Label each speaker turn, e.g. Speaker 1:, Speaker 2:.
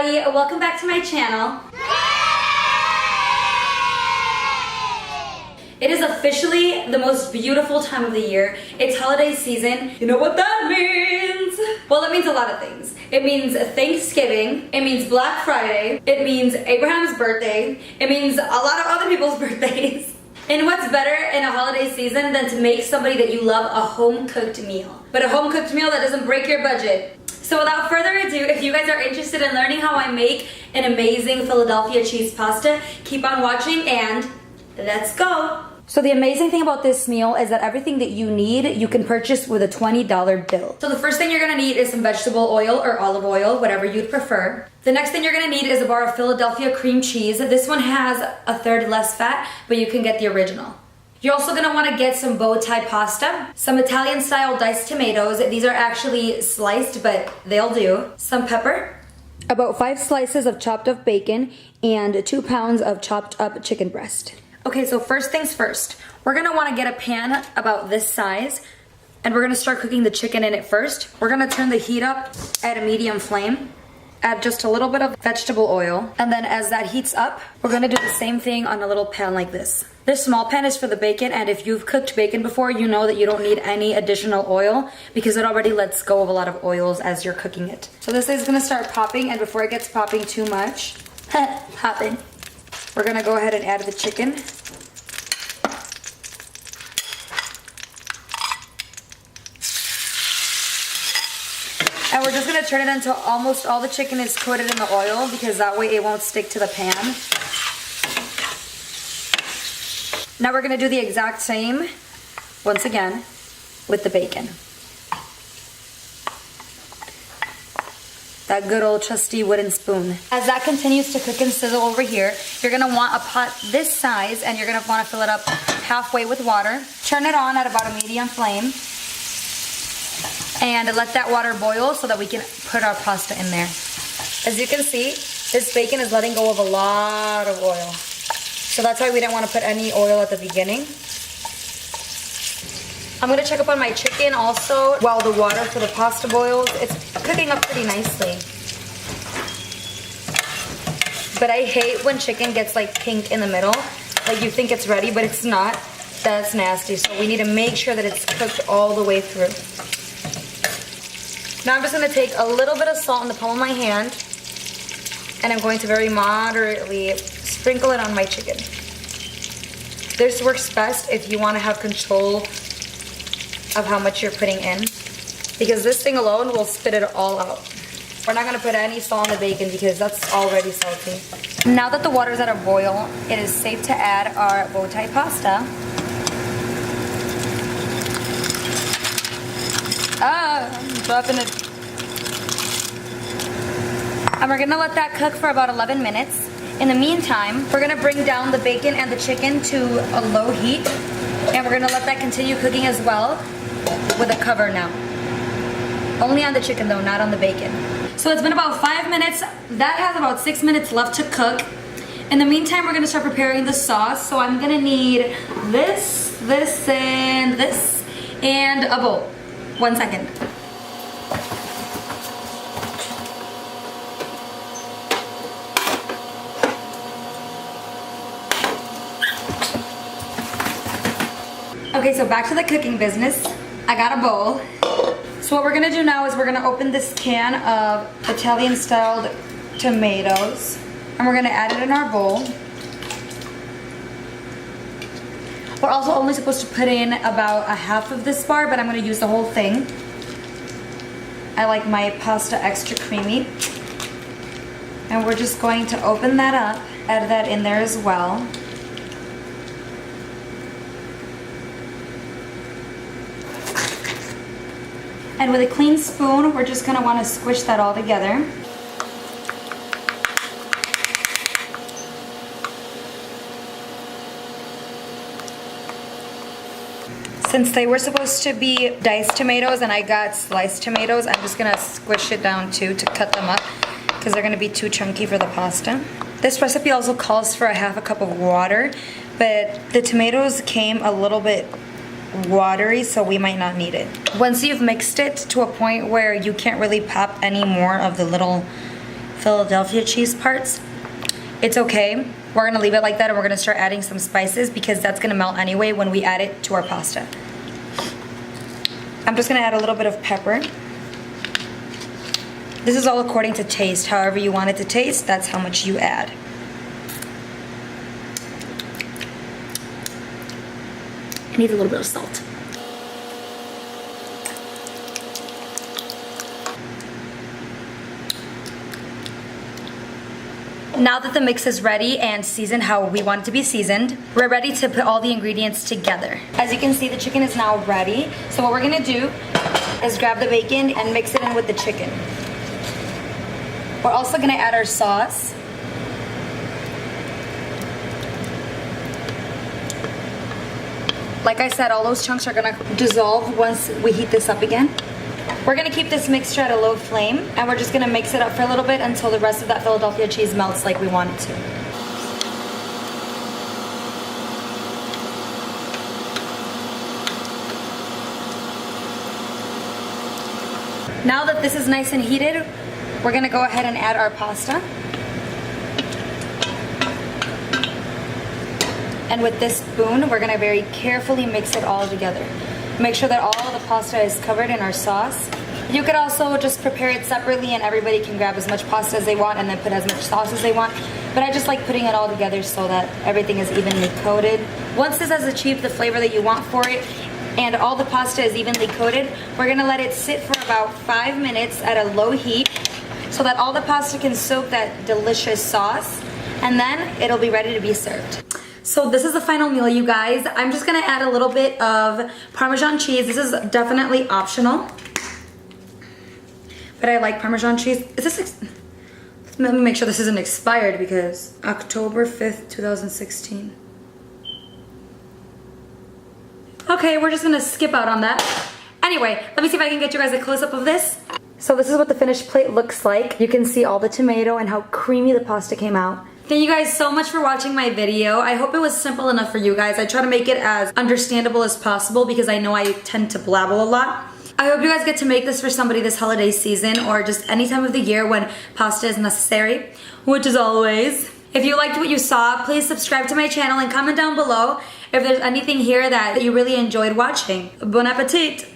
Speaker 1: everybody, welcome back to my channel. It is officially the most beautiful time of the year. It's holiday season. You know what that means? Well, it means a lot of things. It means Thanksgiving. It means Black Friday. It means Abraham's birthday. It means a lot of other people's birthdays. And what's better in a holiday season than to make somebody that you love a home-cooked meal? But a home-cooked meal that doesn't break your budget. So without further ado, if you guys are interested in learning how I make an amazing Philadelphia cheese pasta, keep on watching and let's go. So the amazing thing about this meal is that everything that you need, you can purchase with a $20 bill. So the first thing you're gonna need is some vegetable oil or olive oil, whatever you'd prefer. The next thing you're gonna need is a bar of Philadelphia cream cheese. This one has a third less fat, but you can get the original. You're also gonna wanna get some bow tie pasta, some Italian style diced tomatoes. These are actually sliced, but they'll do. Some pepper, about 5 slices of chopped up bacon, and 2 pounds of chopped up chicken breast. Okay, so first things first, we're gonna wanna get a pan about this size, and we're gonna start cooking the chicken in it first. We're gonna turn the heat up at a medium flame, add just a little bit of vegetable oil, and then as that heats up, we're gonna do the same thing on a little pan like this. This small pan is for the bacon, and if you've cooked bacon before, you know that you don't need any additional oil because it already lets go of a lot of oils as you're cooking it. So this is gonna start popping, and before it gets popping too much, popping, we're gonna go ahead and add the chicken. And we're just gonna turn it until almost all the chicken is coated in the oil because that way it won't stick to the pan. Now we're gonna do the exact same, once again, with the bacon. That good old trusty wooden spoon. As that continues to cook and sizzle over here, you're gonna want a pot this size and you're gonna wanna fill it up halfway with water. Turn it on at about a medium flame and let that water boil so that we can put our pasta in there. As you can see, this bacon is letting go of a lot of oil. So that's why we didn't want to put any oil at the beginning. I'm gonna check up on my chicken also while the water for the pasta boils. It's cooking up pretty nicely. But I hate when chicken gets like pink in the middle. Like you think it's ready, but it's not. That's nasty. So we need to make sure that it's cooked all the way through. Now I'm just gonna take a little bit of salt in the palm of my hand and I'm going to very moderately sprinkle it on my chicken. This works best if you want to have control of how much you're putting in because this thing alone will spit it all out. We're not going to put any salt on the bacon because that's already salty. Now that the water's at a boil, it is safe to add our bow tie pasta. I'm dropping it. And we're going to let that cook for about 11 minutes. In the meantime, we're gonna bring down the bacon and the chicken to a low heat, and we're gonna let that continue cooking as well with a cover now. Only on the chicken though, not on the bacon. So it's been about 5 minutes. That has about 6 minutes left to cook. In the meantime, we're gonna start preparing the sauce. So I'm gonna need this, and this, and a bowl. 1 second. Okay, so back to the cooking business. I got a bowl. So what we're gonna do now is we're gonna open this can of Italian styled tomatoes and we're gonna add it in our bowl. We're also only supposed to put in about a half of this bar, but I'm gonna use the whole thing. I like my pasta extra creamy. And we're just going to open that up, add that in there as well. And with a clean spoon, we're just gonna wanna squish that all together. Since they were supposed to be diced tomatoes and I got sliced tomatoes, I'm just gonna squish it down too to cut them up because they're gonna be too chunky for the pasta. This recipe also calls for a half a cup of water, but the tomatoes came a little bit watery, so we might not need it. Once you've mixed it to a point where you can't really pop any more of the little Philadelphia cheese parts. It's okay. We're gonna leave it like that, and we're gonna start adding some spices because that's gonna melt anyway when we add it to our pasta. I'm just gonna add a little bit of pepper. This is all according to taste. However you want it to taste, that's how much you add. I need a little bit of salt. Now that the mix is ready and seasoned how we want it to be seasoned, we're ready to put all the ingredients together. As you can see, the chicken is now ready. So what we're gonna do is grab the bacon and mix it in with the chicken. We're also gonna add our sauce. Like I said, all those chunks are gonna dissolve once we heat this up again. We're gonna keep this mixture at a low flame, and we're just gonna mix it up for a little bit until the rest of that Philadelphia cheese melts like we want it to. Now that this is nice and heated, we're gonna go ahead and add our pasta. And with this spoon, we're gonna very carefully mix it all together. Make sure that all of the pasta is covered in our sauce. You could also just prepare it separately and everybody can grab as much pasta as they want and then put as much sauce as they want. But I just like putting it all together so that everything is evenly coated. Once this has achieved the flavor that you want for it and all the pasta is evenly coated, we're gonna let it sit for about 5 minutes at a low heat so that all the pasta can soak that delicious sauce, and then it'll be ready to be served. So this is the final meal, you guys. I'm just gonna add a little bit of Parmesan cheese. This is definitely optional, but I like Parmesan cheese. Is this, let me make sure this isn't expired because October 5th, 2016. Okay, we're just gonna skip out on that. Anyway, let me see if I can get you guys a close-up of this. So this is what the finished plate looks like. You can see all the tomato and how creamy the pasta came out. Thank you guys so much for watching my video. I hope it was simple enough for you guys. I try to make it as understandable as possible because I know I tend to blabble a lot. I hope you guys get to make this for somebody this holiday season or just any time of the year when pasta is necessary, which is always. If you liked what you saw, please subscribe to my channel and comment down below if there's anything here that you really enjoyed watching. Bon appetit!